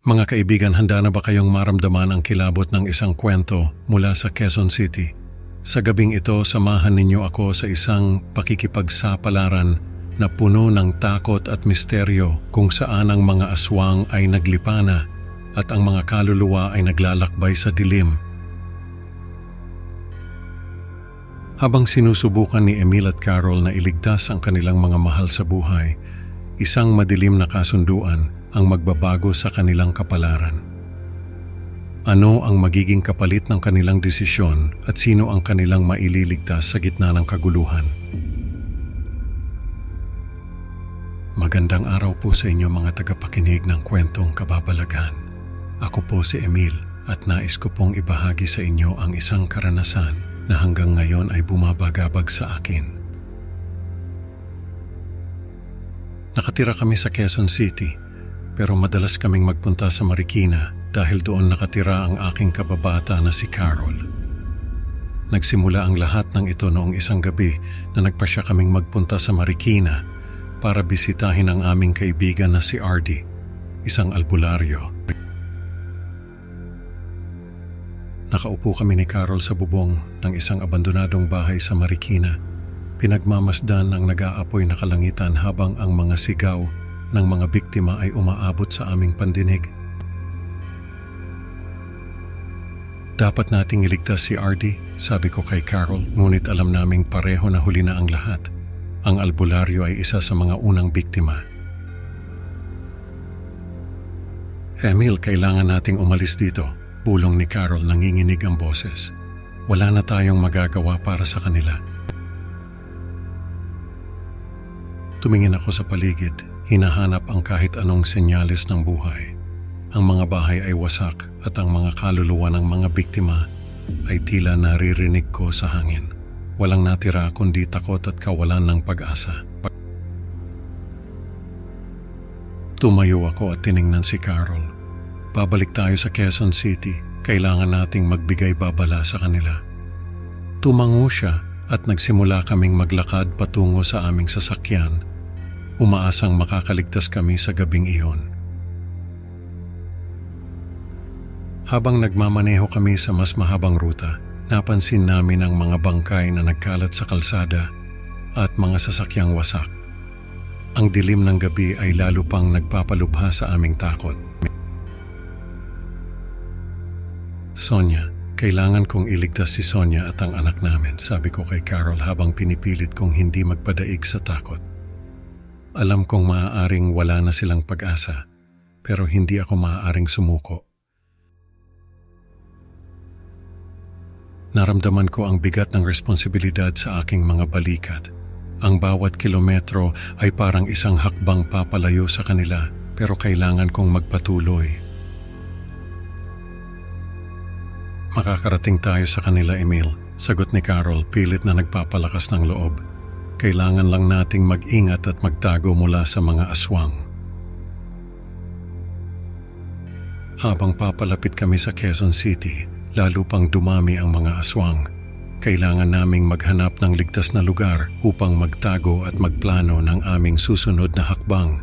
Mga kaibigan, handa na ba kayong maramdaman ang kilabot ng isang kwento mula sa Quezon City? Sa gabing ito, samahan ninyo ako sa isang pakikipagsapalaran na puno ng takot at misteryo kung saan ang mga aswang ay naglipana at ang mga kaluluwa ay naglalakbay sa dilim. Habang sinusubukan ni Emil at Carol na iligtas ang kanilang mga mahal sa buhay, isang madilim na kasunduan ang magbabago sa kanilang kapalaran. Ano ang magiging kapalit ng kanilang desisyon at sino ang kanilang maililigtas sa gitna ng kaguluhan? Magandang araw po sa inyo mga tagapakinig ng kwentong kababalaghan. Ako po si Emil at nais ko pong ibahagi sa inyo ang isang karanasan na hanggang ngayon ay bumabagabag sa akin. Nakatira kami sa Quezon City, pero madalas kaming magpunta sa Marikina dahil doon nakatira ang aking kababata na si Carol. Nagsimula ang lahat ng ito noong isang gabi na nagpasya kaming magpunta sa Marikina para bisitahin ang aming kaibigan na si Ardy, isang albularyo. Nakaupo kami ni Carol sa bubong ng isang abandonadong bahay sa Marikina. Pinagmamasdan ang nag-aapoy na kalangitan habang ang mga sigaw ng mga biktima ay umaabot sa aming pandinig. Dapat nating iligtas si Ardy, sabi ko kay Carol, ngunit alam naming pareho na huli na ang lahat. Ang albularyo ay isa sa mga unang biktima. Emil, kailangan nating umalis dito, bulong ni Carol, nanginginig ang boses. Wala na tayong magagawa para sa kanila. Tumingin ako sa paligid, hinahanap ang kahit anong senyales ng buhay. Ang mga bahay ay wasak at ang mga kaluluwa ng mga biktima ay tila naririnig ko sa hangin. Walang natira kundi takot at kawalan ng pag-asa. Tumayo ako at tiningnan si Carol. Babalik tayo sa Quezon City. Kailangan nating magbigay babala sa kanila. Tumango siya at nagsimula kaming maglakad patungo sa aming sasakyan. Umaasang makakaligtas kami sa gabing iyon. Habang nagmamaneho kami sa mas mahabang ruta, napansin namin ang mga bangkay na nagkalat sa kalsada at mga sasakyang wasak. Ang dilim ng gabi ay lalo pang nagpapalubha sa aming takot. Sonia, kailangan kong iligtas si Sonia at ang anak namin, sabi ko kay Carol habang pinipilit kong hindi magpadaig sa takot. Alam kong maaaring wala na silang pag-asa, pero hindi ako maaaring sumuko. Naramdaman ko ang bigat ng responsibilidad sa aking mga balikat. Ang bawat kilometro ay parang isang hakbang papalayo sa kanila, pero kailangan kong magpatuloy. Makakarating tayo sa kanila, Emil, sagot ni Carol, pilit na nagpapalakas ng loob. Kailangan lang nating mag-ingat at magtago mula sa mga aswang. Habang papalapit kami sa Quezon City, lalo pang dumami ang mga aswang. Kailangan naming maghanap ng ligtas na lugar upang magtago at magplano ng aming susunod na hakbang.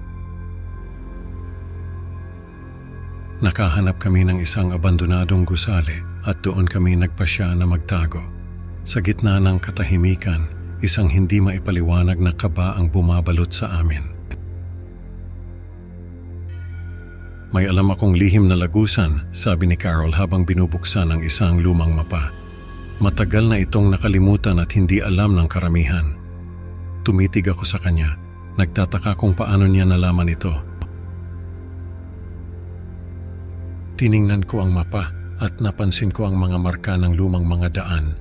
Nakahanap kami ng isang abandonadong gusali at doon kami nagpasya na magtago. Sa gitna ng katahimikan, isang hindi maipaliwanag na kaba ang bumabalot sa amin. May alam akong lihim na lagusan, sabi ni Carol habang binubuksan ang isang lumang mapa. Matagal na itong nakalimutan at hindi alam ng karamihan. Tumitig ako sa kanya. Nagtataka kung paano niya nalaman ito. Tiningnan ko ang mapa at napansin ko ang mga marka ng lumang mga daan.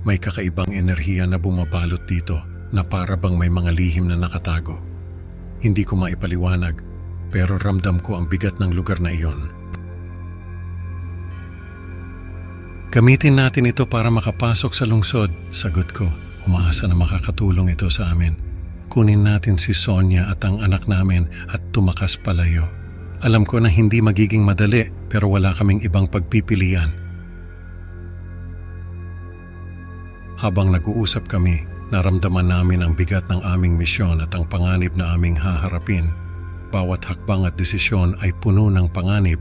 May kakaibang enerhiya na bumabalot dito na para bang may mga lihim na nakatago. Hindi ko maipaliwanag, pero ramdam ko ang bigat ng lugar na iyon. Gamitin natin ito para makapasok sa lungsod, sagot ko. Umaasa na makakatulong ito sa amin. Kunin natin si Sonia at ang anak namin at tumakas palayo. Alam ko na hindi magiging madali, pero wala kaming ibang pagpipilian. Habang nag-uusap kami, naramdaman namin ang bigat ng aming misyon at ang panganib na aming haharapin. Bawat hakbang at desisyon ay puno ng panganib,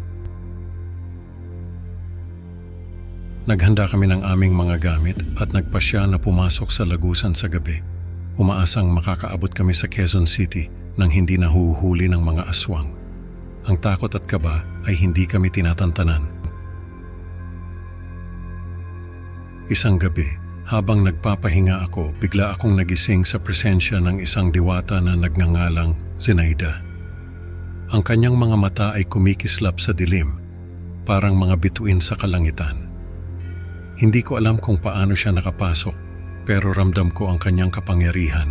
Naghanda kami ng aming mga gamit at nagpasya na pumasok sa Lagusan sa gabi. Umaasang makakaabot kami sa Quezon City nang hindi nahuhuli ng mga aswang. Ang takot at kaba ay hindi kami tinatantanan. Isang gabi, habang nagpapahinga ako, bigla akong nagising sa presensya ng isang diwata na nagngangalang Zenaida. Ang kanyang mga mata ay kumikislap sa dilim, parang mga bituin sa kalangitan. Hindi ko alam kung paano siya nakapasok, pero ramdam ko ang kanyang kapangyarihan.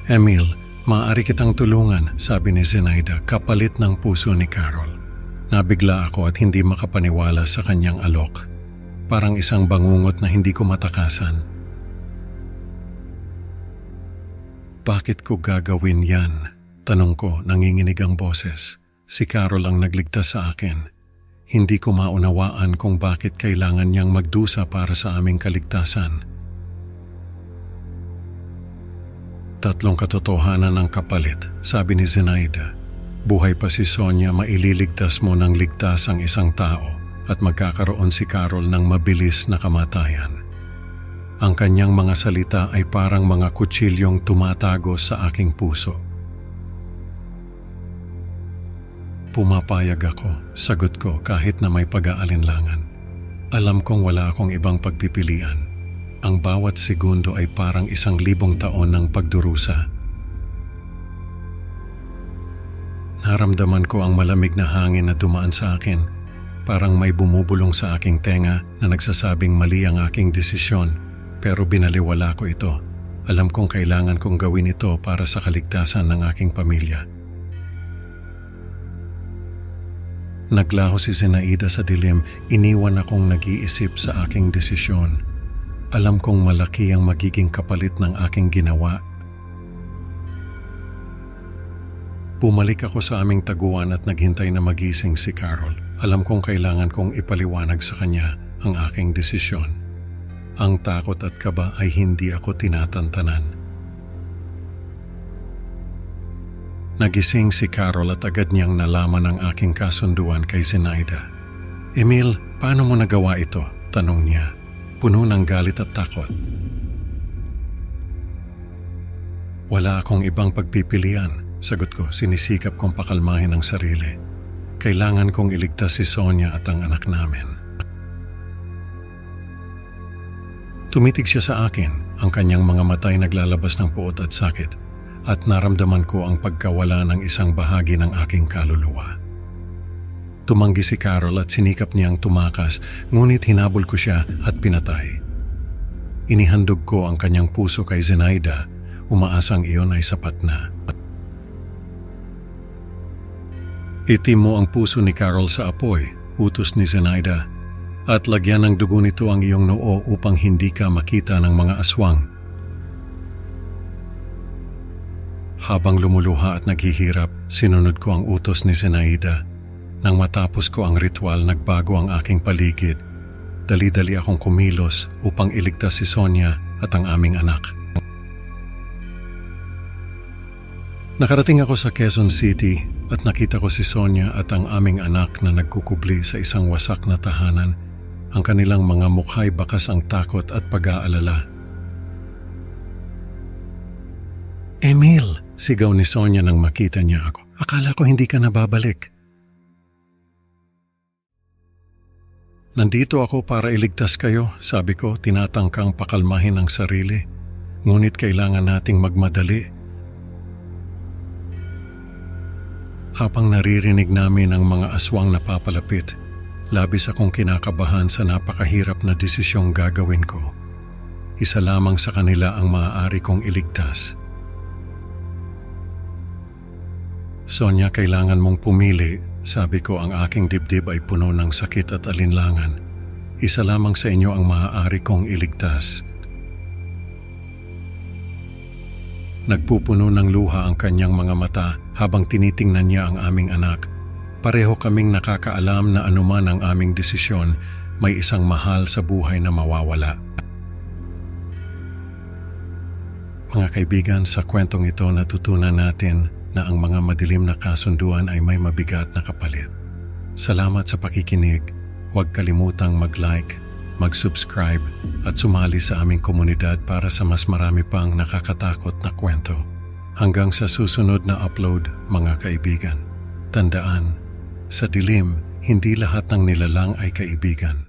"Emil, maaari kitang tulungan," sabi ni Zenaida, kapalit ng puso ni Carol. Nabigla ako at hindi makapaniwala sa kanyang alok. Parang isang bangungot na hindi ko matakasan. "Bakit ko gagawin yan?" Tanong ko, nanginginig ang boses. Si Carol ang nagligtas sa akin. Hindi ko maunawaan kung bakit kailangan niyang magdusa para sa aming kaligtasan. "Tatlong katotohanan ng kapalit," sabi ni Zenaida. "Buhay pa si Sonia, maililigtas mo ng ligtas ang isang tao at magkakaroon si Carol ng mabilis na kamatayan." Ang kanyang mga salita ay parang mga kutsilyong tumatago sa aking puso. "Pumapayag ako," sagot ko kahit na may pag-aalinlangan. Alam kong wala akong ibang pagpipilian. Ang bawat segundo ay parang 1,000 taon ng pagdurusa. Naramdaman ko ang malamig na hangin na dumaan sa akin. Parang may bumubulong sa aking tenga na nagsasabing mali ang aking desisyon, pero binaliwala ko ito. Alam kong kailangan kong gawin ito para sa kaligtasan ng aking pamilya. Naglaho si Zenaida sa dilim, iniwan akong nag-iisip sa aking desisyon. Alam kong malaki ang magiging kapalit ng aking ginawa. Bumalik ako sa aming taguan at naghintay na magising si Carol. Alam kong kailangan kong ipaliwanag sa kanya ang aking desisyon. Ang takot at kaba ay hindi ako tinatantanan. Nagising si Carol at agad niyang nalaman ang aking kasunduan kay Zenaida. "Emil, paano mo nagawa ito?" tanong niya, puno ng galit at takot. "Wala akong ibang pagpipilian," sagot ko, sinisikap kong pakalmahin ang sarili. "Kailangan kong iligtas si Sonia at ang anak namin." Tumitig siya sa akin, ang kanyang mga mata ay naglalabas ng puot at sakit. At naramdaman ko ang pagkawala ng isang bahagi ng aking kaluluwa. Tumanggi si Carol at sinikap niyang tumakas, ngunit hinabol ko siya at pinatay. Inihandog ko ang kanyang puso kay Zenaida, umaasang iyon ay sapat na. "Itim mo ang puso ni Carol sa apoy," utos ni Zenaida, "at lagyan ng dugo nito ang iyong noo upang hindi ka makita ng mga aswang." Habang lumuluha at naghihirap, sinunod ko ang utos ni Zenaida. Nang matapos ko ang ritual, nagbago ang aking paligid. Dali-dali akong kumilos upang iligtas si Sonia at ang aming anak. Nakarating ako sa Quezon City at nakita ko si Sonia at ang aming anak na nagkukubli sa isang wasak na tahanan. Ang kanilang mga mukha'y bakas ang takot at pag-aalala. "Emil!" sigaw ni Sonia nang makita niya ako. "Akala ko hindi ka nababalik." "Nandito ako para iligtas kayo," sabi ko, tinatangkang pakalmahin ang sarili. "Ngunit kailangan nating magmadali." Habang naririnig namin ang mga aswang na papalapit, labis akong kinakabahan sa napakahirap na desisyong gagawin ko. Isa lamang sa kanila ang maaari kong iligtas. "Sonia, kailangan mong pumili," sabi ko, ang aking dibdib ay puno ng sakit at alinlangan. "Isa lamang sa inyo ang maaari kong iligtas." Nagpupuno ng luha ang kanyang mga mata habang tinitingnan niya ang aming anak. Pareho kaming nakakaalam na anuman ang aming desisyon, may isang mahal sa buhay na mawawala. Mga kaibigan, sa kwentong ito natutunan natin na ang mga madilim na kasunduan ay may mabigat na kapalit. Salamat sa pakikinig. Huwag kalimutang mag-like, mag-subscribe at sumali sa aming komunidad para sa mas marami pang nakakatakot na kwento. Hanggang sa susunod na upload, mga kaibigan. Tandaan, sa dilim, hindi lahat ng nilalang ay kaibigan.